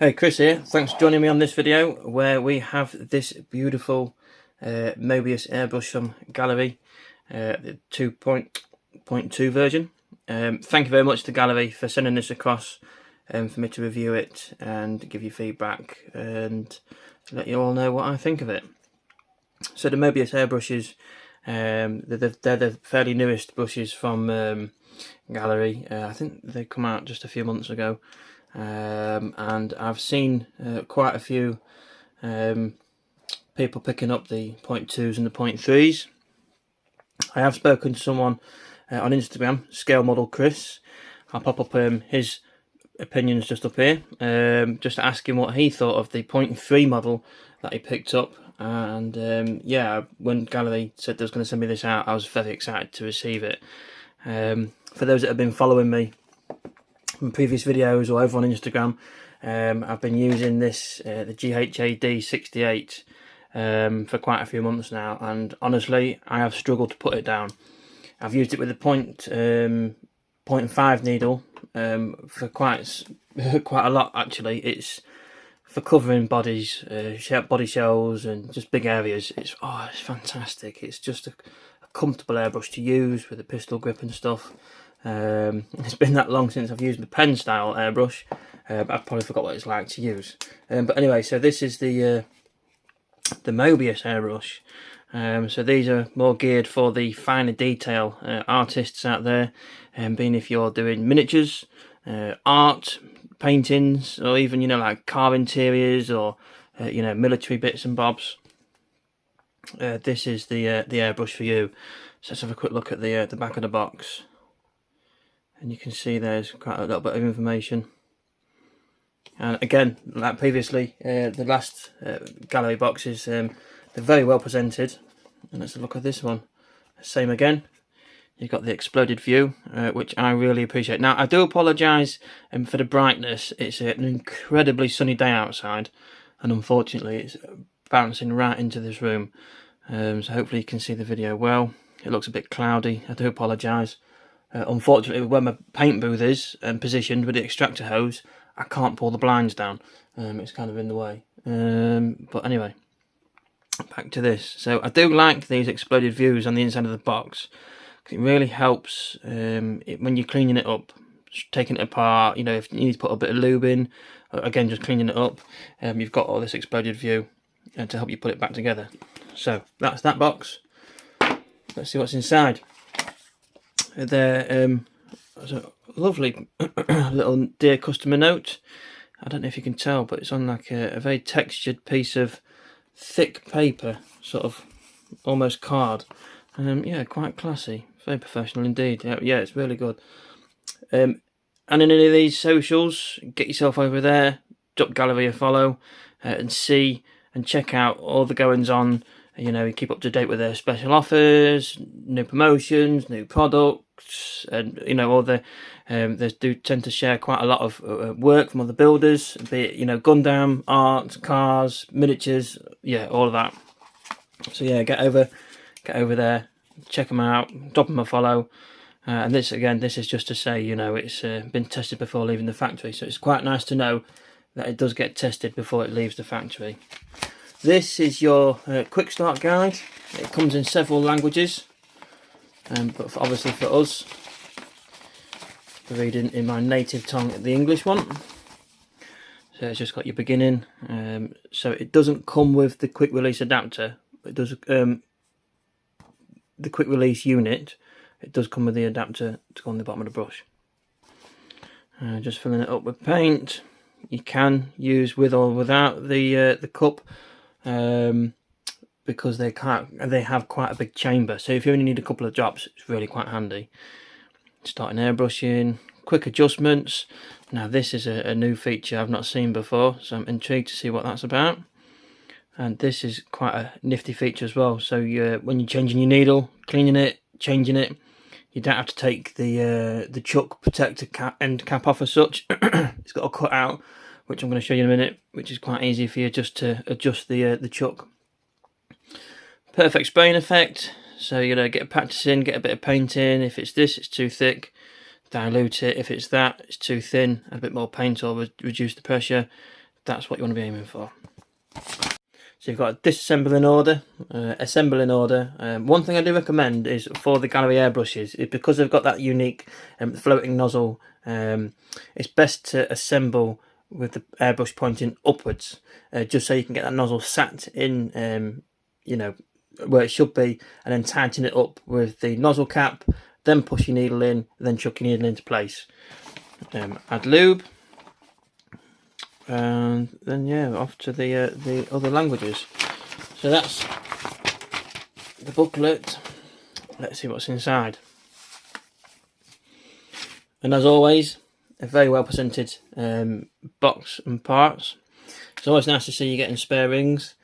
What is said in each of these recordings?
Hey, Chris here. Thanks for joining me on this video where we have this beautiful Mobius airbrush from Gaahleri, the 2.2 version. Thank you very much to Gaahleri for sending this across for me to review it and give you feedback and let you all know what I think of it. So the Mobius airbrushes, they're the fairly newest brushes from Gaahleri. I think they come out just a few months ago. And I've seen quite a few people picking up the 0.2s and the 0.3s. I have spoken to someone on Instagram, Scale Model Chris. I'll pop up his opinions just up here, just to ask him what he thought of the 0.3 model that he picked up. And yeah, when Gaahleri said they was going to send me this out, I was very excited to receive it. For those that have been following me from previous videos or over on Instagram, I've been using this, the GHAD 68, for quite a few months now, and honestly I have struggled to put it down. I've used it with a 0.5 needle for quite a lot actually. It's for covering bodies, body shells and just big areas. It's fantastic. It's just a comfortable airbrush to use with a pistol grip and stuff. It's been that long since I've used the pen style airbrush. I've probably forgot what it's like to use. But anyway, so this is the Mobius airbrush. So these are more geared for the finer detail artists out there, being if you're doing miniatures, art, paintings, or even like car interiors or military bits and bobs. This is the airbrush for you. So let's have a quick look at the back of the box. And you can see there's quite a little bit of information. And again, like previously, the last Gaahleri boxes, they're very well presented. And let's look at this one. Same again. You've got the exploded view, which I really appreciate. Now, I do apologise for the brightness. It's an incredibly sunny day outside, and unfortunately, it's bouncing right into this room. So hopefully you can see the video well. It looks a bit cloudy. I do apologise. Unfortunately, where my paint booth is positioned with the extractor hose, I can't pull the blinds down. It's kind of in the way. But anyway, back to this. So I do like these exploded views on the inside of the box. It really helps when you're cleaning it up, taking it apart. If you need to put a bit of lube in, again, just cleaning it up. You've got all this exploded view to help you put it back together. So that's that box. Let's see what's inside. There's a lovely little dear customer note. I don't know if you can tell, but it's on like a very textured piece of thick paper, sort of almost card. Yeah, quite classy, very professional indeed. Yeah, it's really good. And in any of these socials, get yourself over there, drop Gaahleri a follow, and see and check out all the goings on. You keep up to date with their special offers, new promotions, new products, and all the they do tend to share quite a lot of work from other builders, be it Gundam, art, cars, miniatures, yeah, all of that. So yeah, get over there, check them out, drop them a follow. And this is just to say, it's been tested before leaving the factory, so it's quite nice to know that it does get tested before it leaves the factory. This is your quick start guide. It comes in several languages, but obviously for us, we're reading in my native tongue, the English one. So it's just got your beginning. So it doesn't come with the quick release adapter. It does the quick release unit. It does come with the adapter to go on the bottom of the brush. Just filling it up with paint. You can use with or without the cup. Because they have quite a big chamber, so if you only need a couple of drops, it's really quite handy. Starting airbrushing, quick adjustments. Now this is a new feature I've not seen before, so I'm intrigued to see what that's about. And this is quite a nifty feature as well. So when you're changing your needle, cleaning it, changing it, you don't have to take the chuck protector end cap off as such. It's got a cut out, which I'm going to show you in a minute, which is quite easy for you just to adjust the chuck. Perfect spraying effect, so get a practice in, get a bit of paint in. If it's this, it's too thick, dilute it. If it's that, it's too thin, add a bit more paint or reduce the pressure. That's what you want to be aiming for. So you've got a disassemble in order, assemble in order. One thing I do recommend is for the Gaahleri airbrushes, is because they've got that unique floating nozzle, it's best to assemble with the airbrush pointing upwards, just so you can get that nozzle sat in, you know, where it should be, and then tighten it up with the nozzle cap, then push your needle in, then chuck your needle into place. Add lube. And then yeah, off to the other languages. So that's the booklet. Let's see what's inside. And as always, a very well presented box and parts. It's always nice to see you getting spare rings,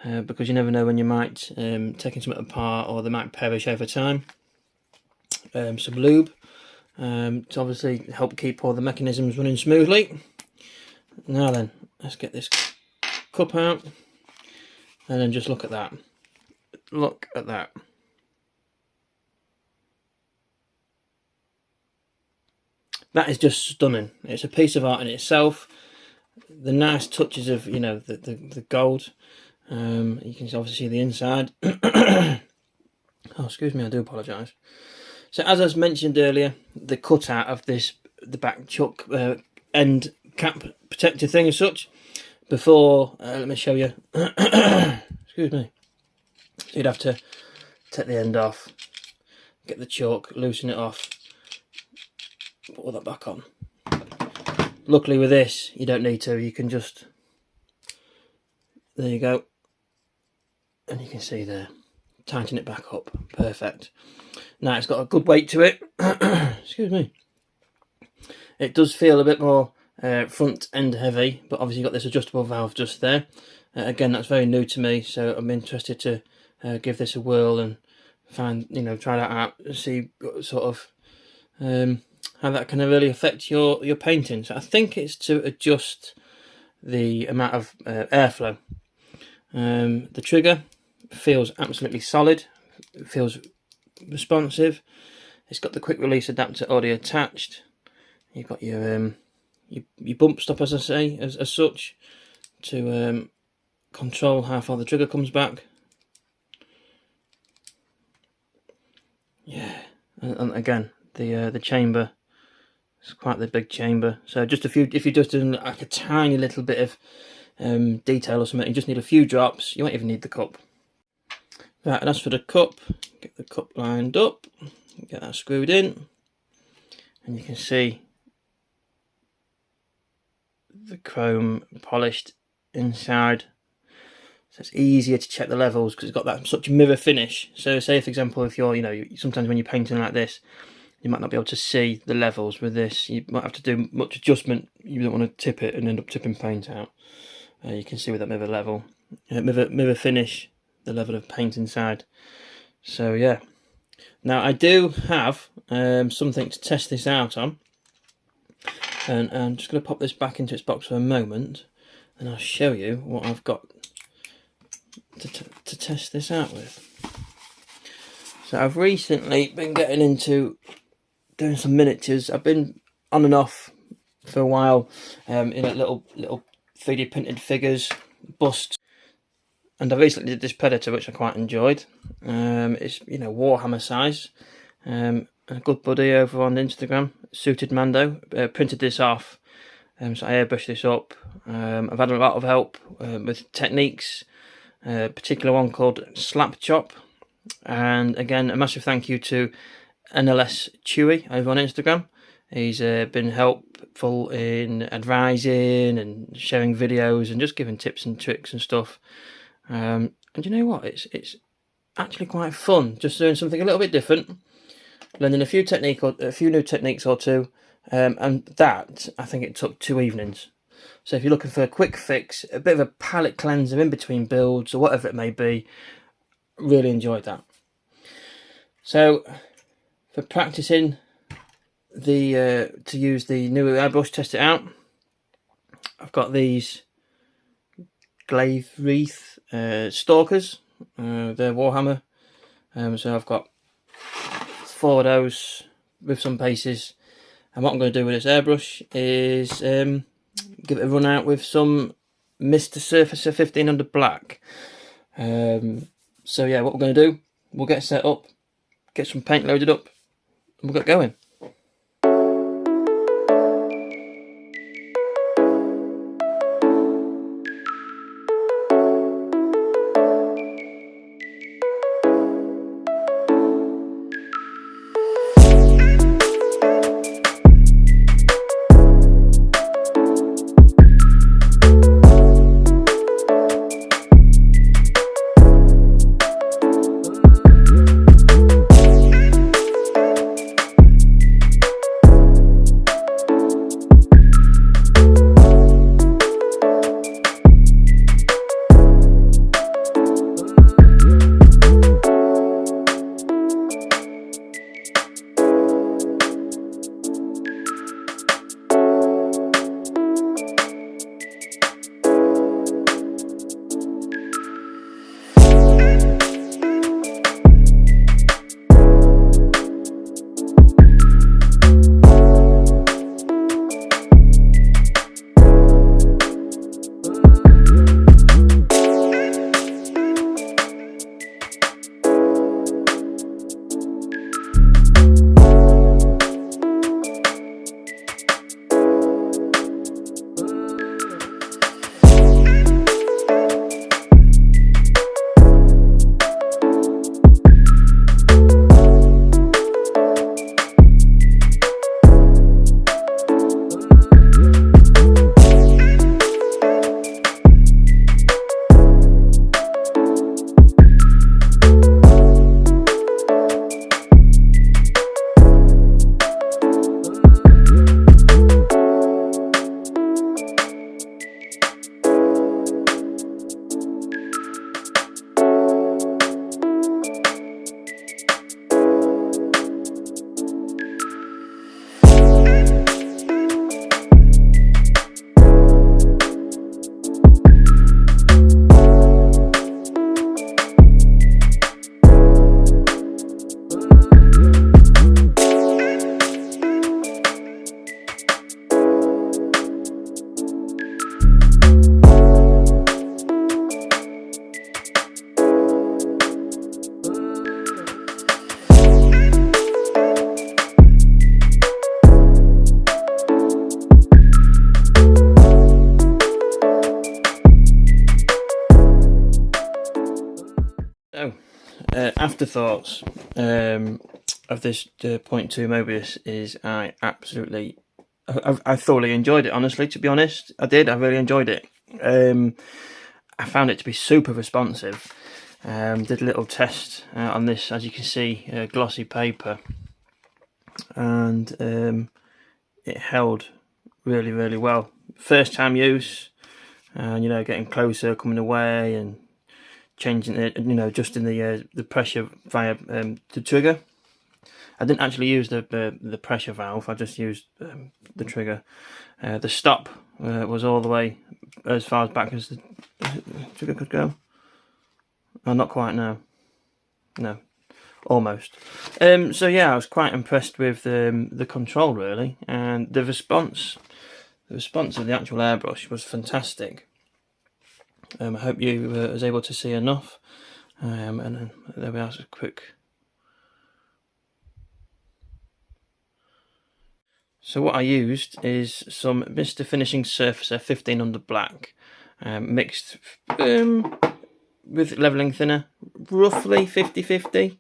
because you never know when you might taking something apart, or they might perish over time. Some lube to obviously help keep all the mechanisms running smoothly. Now then, let's get this cup out, and then just look at that. Look at that. That is just stunning. It's a piece of art in itself. The nice touches of, you know, the gold. You can obviously see the inside. Oh, excuse me, I do apologise. So as I was mentioned earlier, the cutout of this, the back chuck end cap protector thing as such, before, let me show you. Excuse me. So you'd have to take the end off, get the chalk, loosen it off, put all that back on. Luckily with this, you don't need to, you can just, there you go, and you can see there, tighten it back up, perfect. Now it's got a good weight to it. Excuse me. It does feel a bit more front end heavy, but obviously you've got this adjustable valve just there. Again, that's very new to me, so I'm interested to give this a whirl and find, you know, try that out and see sort of how that can really affect your painting. So I think it's to adjust the amount of airflow. The trigger feels absolutely solid. It feels responsive. It's got the quick release adapter already attached. You've got your bump stop, as I say, as such, to control how far the trigger comes back. Yeah, and again, the chamber, it's quite the big chamber. So just a few, if you're just doing like a tiny little bit of detail or something, you just need a few drops. You won't even need the cup. Right, and as for the cup, get the cup lined up, get that screwed in, and you can see the chrome polished inside, so it's easier to check the levels because it's got that such mirror finish. So say for example, if you're, you know, sometimes when you're painting like this, you might not be able to see the levels. With this, you might have to do much adjustment. You don't want to tip it and end up tipping paint out. You can see with that mirror level, mirror finish, the level of paint inside. So yeah, now I do have something to test this out on, and I'm just going to pop this back into its box for a moment, and I'll show you what I've got to test this out with. So I've recently been getting into doing some miniatures. I've been on and off for a while, in a little 3D printed figures, busts, and I recently did this Predator, which I quite enjoyed. It's, you know, Warhammer size. A good buddy over on Instagram, Suited Mando, printed this off, so I airbrushed this up. I've had a lot of help with techniques, a particular one called Slap Chop, and again a massive thank you to NLS Chewy over on Instagram. He's been helpful in advising and sharing videos and just giving tips and tricks and stuff. And you know what, it's actually quite fun just doing something a little bit different, learning a few new techniques or two, and that, I think it took 2 evenings. So if you're looking for a quick fix, a bit of a palette cleanser in between builds or whatever it may be, really enjoyed that. So for practicing to use the new airbrush, test it out, I've got these Gaahleri stalkers. They're Warhammer. So I've got 4 of those with some bases. And what I'm going to do with this airbrush is give it a run out with some Mr. Surfacer 1500 Black. So yeah, what we're going to do, we'll get set up, get some paint loaded up, and we'll get going. So, afterthoughts of this 0.2 Mobius is I thoroughly enjoyed it, honestly, to be honest. I really enjoyed it. I found it to be super responsive. Did a little test on this, as you can see, glossy paper, and it held really well. First time use, and getting closer, coming away, and changing it, adjusting the pressure via the trigger. I didn't actually use the pressure valve. I just used the trigger. The stop was all the way as far back as the trigger could go. Oh, not quite now. No, almost. So yeah, I was quite impressed with the control, really, and the response. The response of the actual airbrush was fantastic. I hope you was able to see enough, and then there we are, a quick. So what I used is some Mr. Finishing Surfacer 1500 Black, mixed with leveling thinner, roughly 50-50.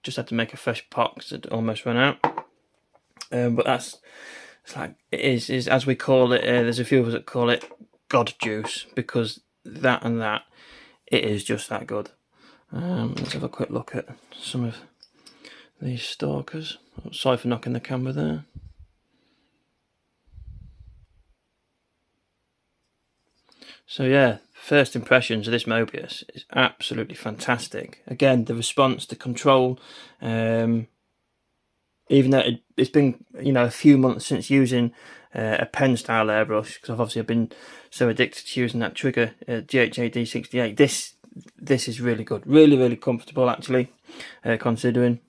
Just had to make a fresh pot because it almost run out. But it's like it is as we call it. There's a few of us that call it God juice, because that it is just that good. Let's have a quick look at some of these stalkers. Oh, sorry for knocking the camera there. So yeah, first impressions of this Mobius is absolutely fantastic. Again, the response, the control, even though it's been a few months since using a pen style airbrush, because I've obviously been so addicted to using that trigger, GHAD 68. This is really good, really comfortable, actually, considering.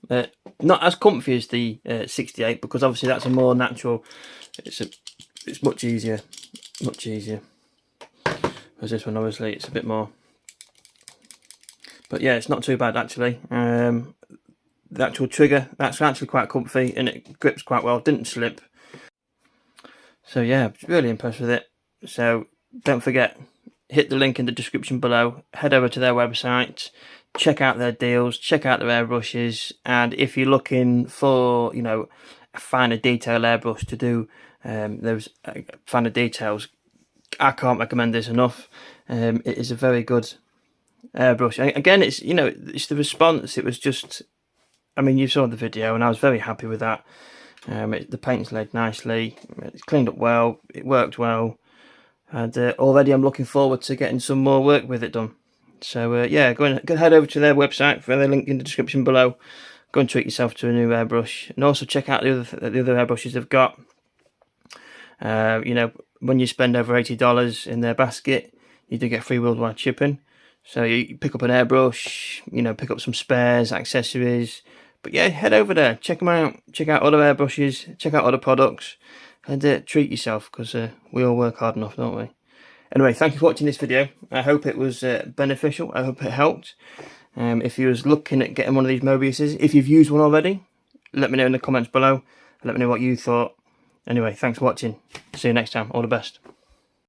Not as comfy as the 68, because obviously that's a more natural, it's it's much easier. Whereas this one, obviously, it's a bit more. But yeah, it's not too bad actually. The actual trigger, that's actually quite comfy and it grips quite well, didn't slip. So yeah, really impressed with it. So don't forget, hit the link in the description below, head over to their website, check out their deals, check out their airbrushes, and if you're looking for, you know, a finer detail airbrush to do those finer details, I can't recommend this enough. It is a very good airbrush. Again, it's, you know, it's the response. It was just, I mean, you saw the video and I was very happy with that. The paint's laid nicely, it's cleaned up well, it worked well, and already I'm looking forward to getting some more work with it done. So yeah, go and head over to their website for the link in the description below. Go and treat yourself to a new airbrush, and also check out the other airbrushes they've got. You know, when you spend over $80 in their basket, you do get free worldwide shipping. So you pick up an airbrush, you know, pick up some spares, accessories. But yeah, head over there, check them out, check out other airbrushes, check out other products, and treat yourself, because we all work hard enough, don't we? Anyway, thank you for watching this video. I hope it was beneficial. I hope it helped. If you was looking at getting one of these Mobiuses, if you've used one already, let me know in the comments below. Let me know what you thought. Anyway, thanks for watching. See you next time. All the best.